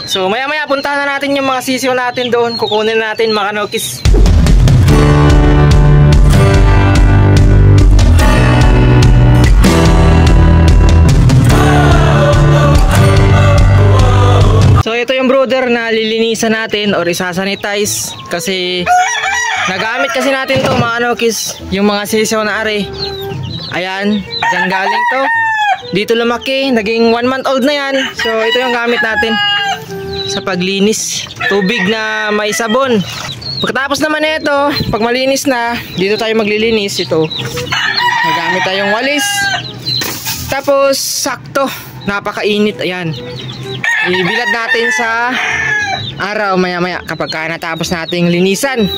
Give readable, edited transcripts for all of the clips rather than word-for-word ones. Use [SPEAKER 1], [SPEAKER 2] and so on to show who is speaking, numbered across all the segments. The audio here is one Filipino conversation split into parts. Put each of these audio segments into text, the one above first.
[SPEAKER 1] So maya maya puntahan na natin yung mga sisiw natin doon. Kukunin natin mga kanokis. So ito yung brother na lilinisan natin or isasanitize kasi nagamit kasi natin to mga kanokis, yung mga sisiw na are. Ayan, dyan galing to. Dito lumaki, naging 1 month old na yan. So ito yung gamit natin sa paglinis. Tubig na may sabon. Pagkatapos naman nito, pag malinis na, dito tayo maglilinis. Ito, nagamit tayong walis. Tapos sakto, napakainit. Ayan, ibilad natin sa araw maya maya kapag natapos nating linisan.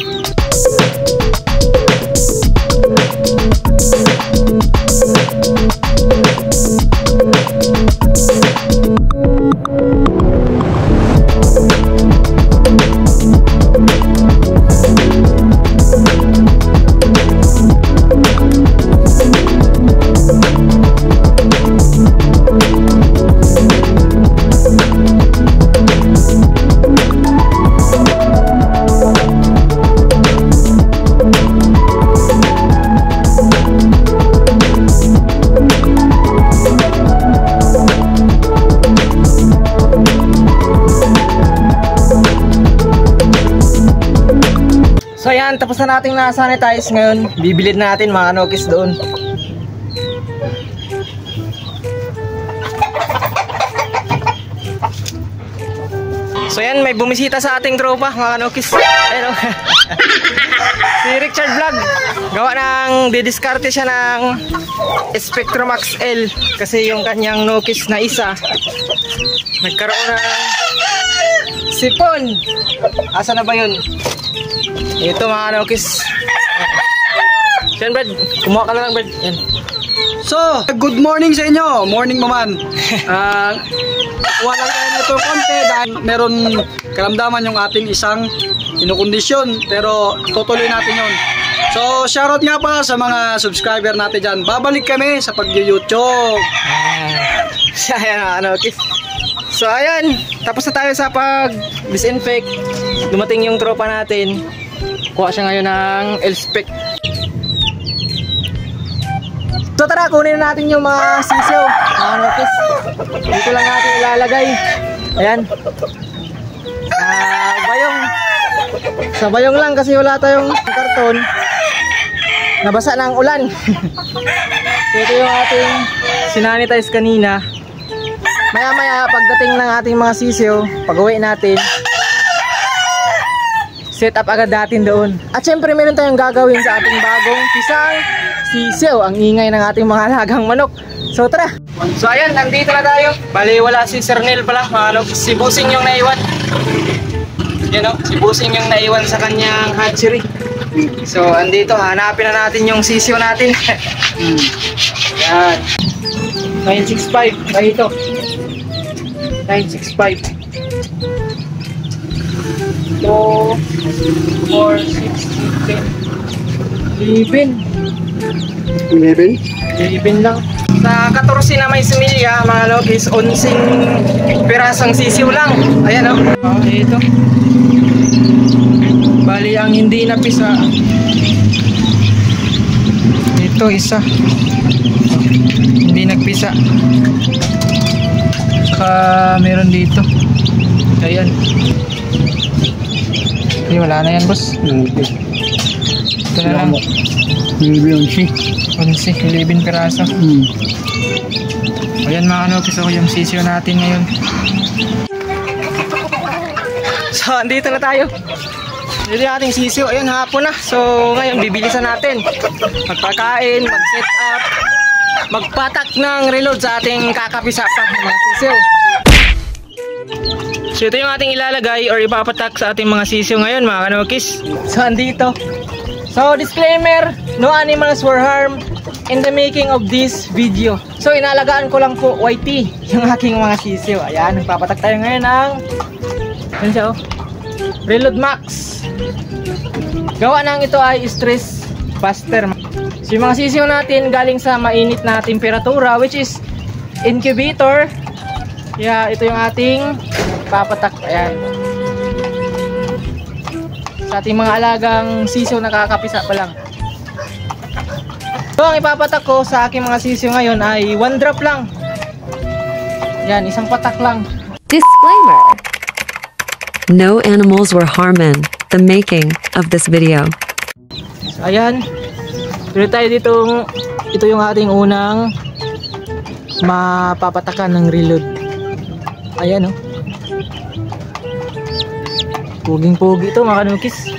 [SPEAKER 1] So ayan, tapos na natin na-sanitize. Ngayon, bibilid na natin mga kanokis doon. So ayan, may bumisita sa ating tropa mga kanokis. Ayun, si Richard Vlog. Gawa ng didiskarte siya ng Spectromax L kasi yung kanyang nokis na isa nagkaroon ng sipon. Asa na ba yun? Ito mga kanokis. Yan Brad, kumuha ka na lang Brad. Yan.
[SPEAKER 2] So, good morning sa inyo. Morning maman. Kuha lang tayo nito konti dahil meron karamdaman yung ating isang kinukondisyon. Pero tutuloy natin yun. So, shoutout nga pa sa mga subscriber natin dyan. Babalik kami sa pag-YouTube.
[SPEAKER 1] Ayan mga kanokis. So ayan, tapos na tayo sa pag-disinfect. Dumating yung tropa natin. Kuha siya ngayon ng L-Spec. So tara, kunin na natin yung mga sisiw mga kanokis. Dito lang natin ilalagay. Ayan. Bayong. Sa bayong lang kasi wala tayong karton. Nabasa na ang ulan. So ito yung ating sinanitize kanina. Maya maya pagdating ng ating mga sisiw, pag-uwi natin, set up agad natin doon. At syempre meron tayong gagawin sa ating bagong pisang sisiw, ang ingay ng ating mga alagang manok. So tara. So ayan, nandito na tayo. Bali wala si Sir Neil pala, manok. Si Busing yung naiwan. Yan o, si Busing yung naiwan sa kanyang hatchery. So andito, hanapin na natin yung sisiw natin. Yan 965, ito 965. 2, 4, 6, 10, 11 lang. Sa 14 na may similya mga kanokis, 11 pirasong sisiw lang. Ayan o, ito. Bali ang hindi napisa, ito isa hindi nagpisa. Saka meron dito. Ayan. Ay, wala na yan boss. Ito na lang. 11 piraso. Ayan mga kanokis, ako yung sisiw natin ngayon. So andito na tayo. Dito yung ating sisiw. Ayun, hapon na. So ngayon bibilisan natin. Magpakain, mag-set up, magpatak ng reload sa ating kakapisa pa ng mga sisiw. So ito yung ating ilalagay or ipapatak sa ating mga sisiw ngayon mga kanokis. So andito. So disclaimer, no animals were harmed in the making of this video. So inalagaan ko lang po YT yung aking mga sisiw. Ayan, nagpapatak tayo ngayon ng Reload Max. Gawa nang ito ay stress buster. So yung mga sisiw natin galing sa mainit na temperatura, which is incubator. Yeah, ito yung ating ipapatak. Ayan. Sa ating mga alagang sisiw nakakapisa pa lang. So ang ipapatak ko sa aking mga sisiw ngayon ay 1 drop lang. Yan, isang patak lang.
[SPEAKER 3] Disclaimer. No animals were harmed in the making of this video.
[SPEAKER 1] So, ayan. Pero tayo ito yung ating unang mapapatakan ng reload. Ayan, oh. Puging-pugi ito mga kanukis.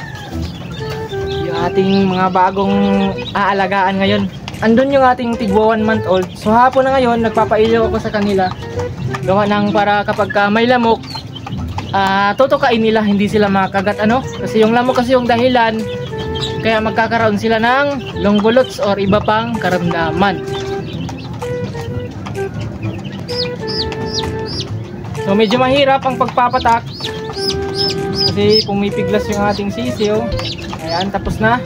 [SPEAKER 1] Yung ating mga bagong aalagaan ngayon. Andun yung ating tigwa 1 month old. So hapon na ngayon, nagpapailaw ako sa kanila. Gawa ng para kapag may lamok, tutukain nila, hindi sila makagat ano. Kasi yung lamok kasi yung dahilan, kaya magkakaroon sila ng longbulots or iba pang karamdaman. So medyo mahirap ang pagpapatak. Kasi pumipiglas yung ating sisiw. Ayan, tapos na.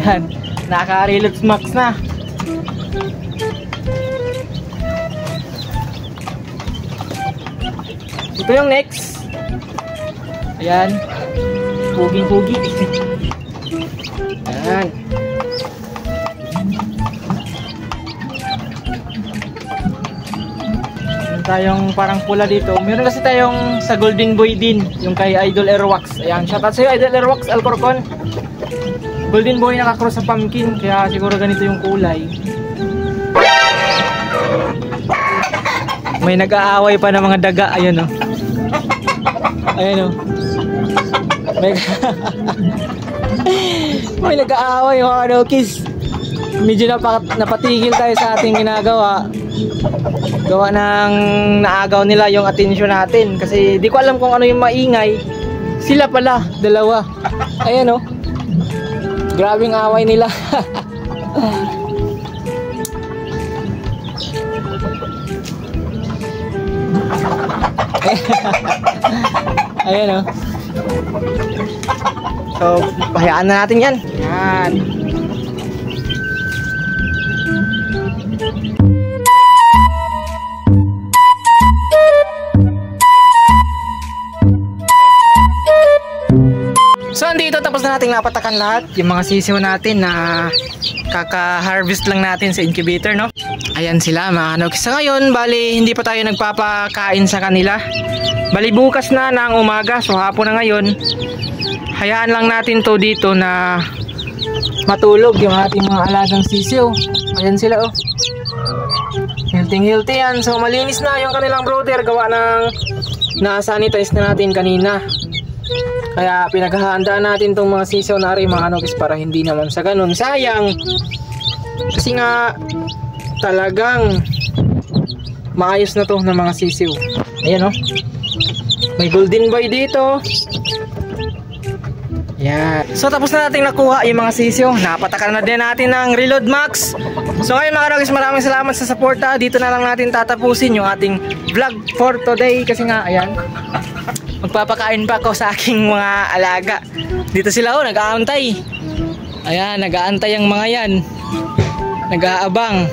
[SPEAKER 1] Ayan, naka-reload max na. Ito yung next. Ayan, puging-pugi. Ayan. Tayong parang pula dito. Meron kasi tayong sa Golden Boy din, yung kay Idol Airwax. Ayan, shoutout sa'yo Idol Airwax, Alcorcon. Golden Boy nakakross sa pumpkin, kaya siguro ganito yung kulay. May nag-aaway pa ng mga daga, ayun oh. Ayun oh. May nag-aaway mga kanukis. Medyo napatigil tayo sa ating ginagawa. Gawa ng naagaw nila yung atensyon natin. Kasi di ko alam kung ano yung maingay. Sila pala, dalawa. Ayan oh. Grabing away nila. Ayan oh. So, hayaan na natin yan. Yan. So andito tapos na nating napatakan lahat yung mga sisiw natin na kaka-harvest lang natin sa incubator, no? Ayan sila mga kanukis. Sa ngayon, bali hindi pa tayo nagpapakain sa kanila. Bali bukas na ng umaga, so hapon na ngayon. Hayaan lang natin to dito na matulog yung ating mga alagang sisiw. Ayan sila oh. Healthy yan. So malinis na yung kanilang brooder gawa ng na-sanitize na natin kanina. Kaya pinaghahandaan natin tong mga sisiw na rin mga kanukis para hindi naman sa ganun sayang. Kasi nga talagang maayos na to ng mga sisiw. Ayan oh. May Golden Boy dito. Yan. So tapos na natin nakuha yung mga sisiw. Napatakan na din natin ng Reload Max. So ngayon mga kanukis, maraming salamat sa suporta. Dito na lang natin tatapusin yung ating vlog for today. Kasi nga ayan, magpapakain pa ako sa aking mga alaga. Dito sila oh, nag-aantay. Ayan, nag-aantay ang mga yan. Nag-aabang.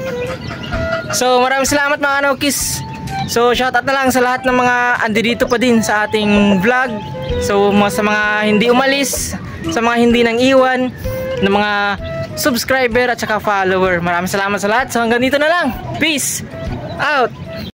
[SPEAKER 1] So maraming salamat mga kanukis. So shoutout na lang sa lahat ng mga andi dito pa din sa ating vlog. So sa mga hindi umalis, sa mga hindi nang iwan, ng mga subscriber at saka follower. Maraming salamat sa lahat. So hanggang dito na lang. Peace out.